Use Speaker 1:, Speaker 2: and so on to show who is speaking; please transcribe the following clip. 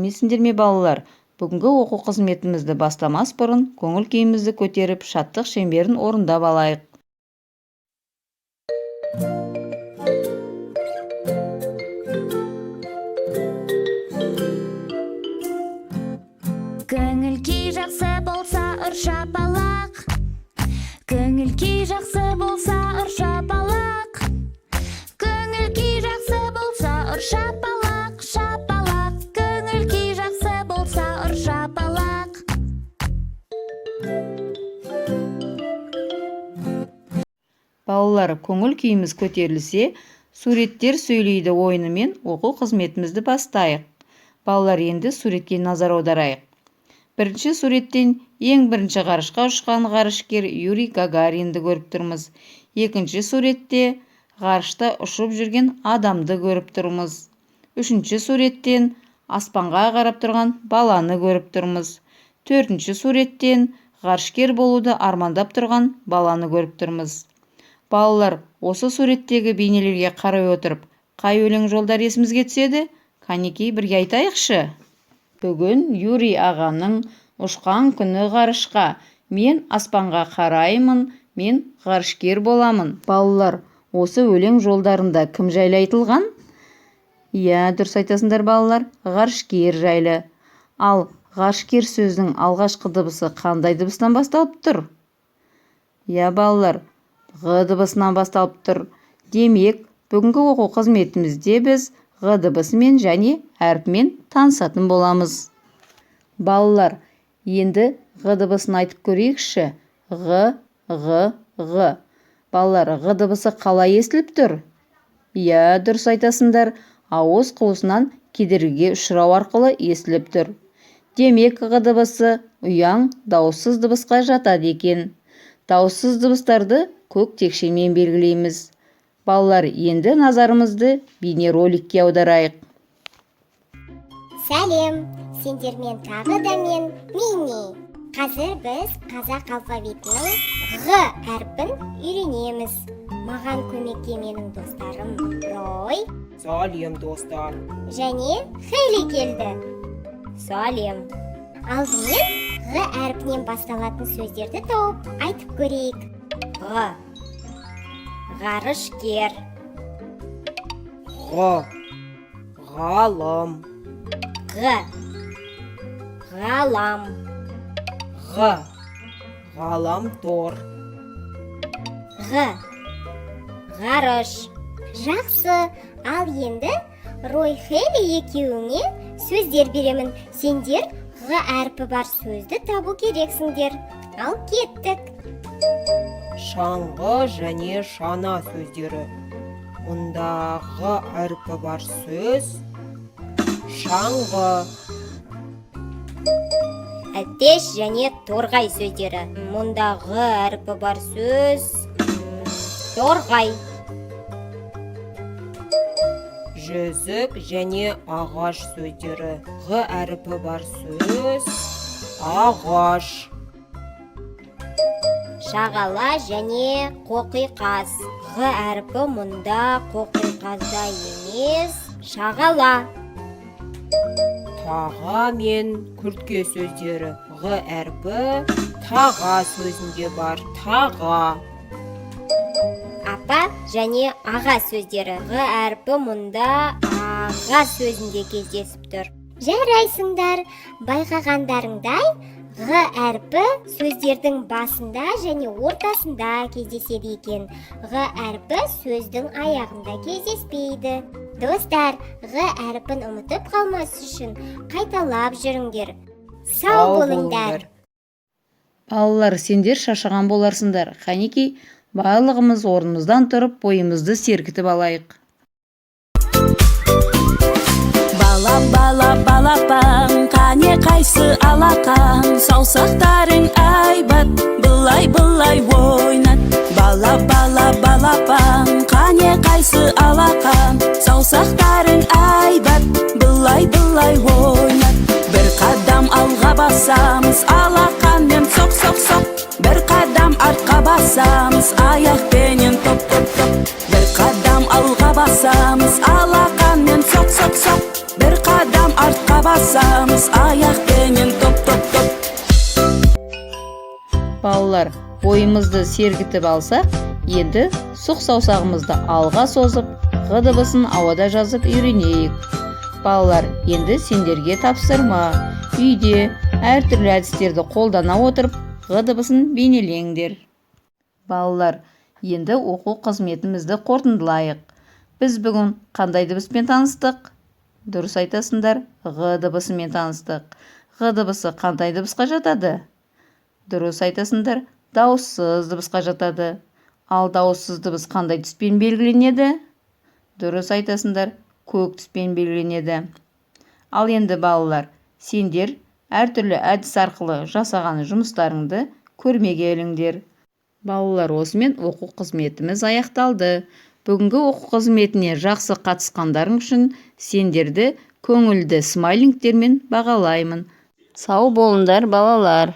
Speaker 1: сәлеметсіңдер ме балалар? Бүгінгі оқу қызметімізді бастамас бұрын көңіл күйімізді көтеріп, шаттық шеңберін орындап алайық.
Speaker 2: Көңіл күй жақсы болса, ұр шапалақ. Көңіл күй жақсы болса, ұр шапалақ. Көңіл күй жақсы болса, ұр шапалақ, шапалақ. Көңіл күй жақсы болса, ұр шапалақ.
Speaker 1: Балалар, көңіл күйіміз көтерілсе, суреттер сөйлейді ойынымен оқу қызметімізді бастайық. Балалар, енді суретке назар аударайық. Бірінші суреттен ең бірінші ғарышқа ұшқан ғарышкер Юрий Гагаринді көріп тұрмыз. Екінші суретте ғарышта ұшып жүрген адамды көріп тұрмыз. Үшінші суреттен аспанға қарап тұрған баланы көріп тұрмыз. Төртінші суреттен ғарышкер болуды армандап тұрған баланы көріп тұрмыз. Балалар, осы суреттегі бейнелерге қарай отырып, қай өлең жолдар есімізге түседі? Қанекей бірге айтайықшы. Бүгін Юрий ағаның ұшқан күні ғарышқа, мен аспанға қараймын, мен ғарышкер боламын. Балалар, осы өлең жолдарында кім жайлы айтылған? Иә, дұрыс айтасыңдар балалар, ғарышкер жайлы. Ал ғарышкер сөздің алғашқы дыбысы қандай дыбыстан басталып тұр? Иә балалар, Г дыбысынан басталып тұр. Демек, бүгінгі оқу қызметімізде біз Г дыбысымен және әріпмен танысатын боламыз. Балалар, енді Г дыбысын айтып көрейікші. Г. Балалар, Г дыбысы қалай естіліп тұр? Иә, дұрыс айтасыңдар, ауыз қуысынан кедергіге ұшырау арқылы естіліп тұр. Демек, Г дыбысы ұяң, дауыссыз дыбысқа жатады екен. Дауыссыз дыбыстарды көк текшемен белгілейміз. Балалар, енді назарымызды бейнероликке аударайық.
Speaker 3: Сәлем, сендермен тағы да мен Мини. Қазір біз қазақ алфавитінің Г әрпін үйренеміз. Маған көмекке менің достарым Рой.
Speaker 4: Сәлем, достар.
Speaker 3: Және Хейли келді.
Speaker 4: Сәлем.
Speaker 3: Алдымен Г әрпінен басталатын сөздерді тауып айтып көрейік.
Speaker 4: Г.
Speaker 3: Ғарышкер.
Speaker 4: Г. Ғалым.
Speaker 3: Г. Ғалам.
Speaker 4: Г. Ғаламтор.
Speaker 3: Г. Ғарыш. Жақсы, ал енді Рой, Хейли екеуіңе сөздер беремін. Сендер Г әрпі бар сөзді табу керексіңдер. Ал кеттік.
Speaker 4: Шаңғы және шана сөздері. Мұнда Г әрпі бар сөз шаңғы.
Speaker 3: Әтеш және торғай сөздері. Мұнда Г әрпі бар сөз торғай.
Speaker 4: Жүзік және ағаш сөздері. Г әрпі бар сөз ағаш.
Speaker 3: Шағала және қоқиқаз. Г әрпі мұнда қоқиқазда емес, шағала.
Speaker 4: Таға мен күртке сөздері. Г әрпі таға сөзінде бар, таға.
Speaker 3: Апа және аға сөздері. Г әрпі мұнда аға сөзінде кездесіп тұр. Жарайсыңдар, байқағандарыңдай, Г әрпі сөздердің басында және ортасында кездеседі екен. Г әрпі сөздің аяғында кездеспейді. Достар, Г әрпін ұмытып қалмас үшін қайталап жүріңдер. Сау болыңдар.
Speaker 1: Балалар, сендер шаршаған боларсыңдар. Қанекей, барлығымыз орнымыздан тұрып, бойымызды серкітіп алайық.
Speaker 5: Балапан, қане қайсы алақан, саусақтарың айбат, былай ойнат. Балапан, қане қайсы алақан, саусақтарың айбат, былай ойнат. Бір қадам алға басамыз, алақанмен соқ. Бір қадам артқа басамыз, аяқпенен топ. Бір қадам алға басамыз, алақанмен соқ. Бір қадам артқа басамыз, басамыз аяқпенен топ.
Speaker 1: Балалар, бойымызды сергітіп алсақ, енді сұқ саусағымызды алға созып, ғ дыбысын ауада жазып үйренейік. Балалар, енді сендерге тапсырма. Үйде әртүрлі әдістерді қолдана отырып, ғ дыбысын бейнелеңдер. Балалар, енді оқу қызметімізді қорытындылайық. Біз бүгін қандай дыбыспен таныстық? Дұрыс айтасыңдар, ғ дыбысымен таныстық. Ғ дыбысы қандай дыбысқа жатады? Дұрыс айтасыңдар, дауыссыз дыбысқа жатады. Ал дауыссыз дыбыс қандай түспен белгіленеді? Дұрыс айтасыңдар, көк түспен белгіленеді. Ал енді балалар, сендер әртүрлі әдіс арқылы жасаған жұмыстарыңды көрмеге іліңдер. Балалар, осымен оқу қызметіміз аяқталды. Бүгінгі оқу қызметіне жақсы қатысқандарың үшін сендерді көңілді смайлингтермен бағалаймын. Сау болыңдар балалар.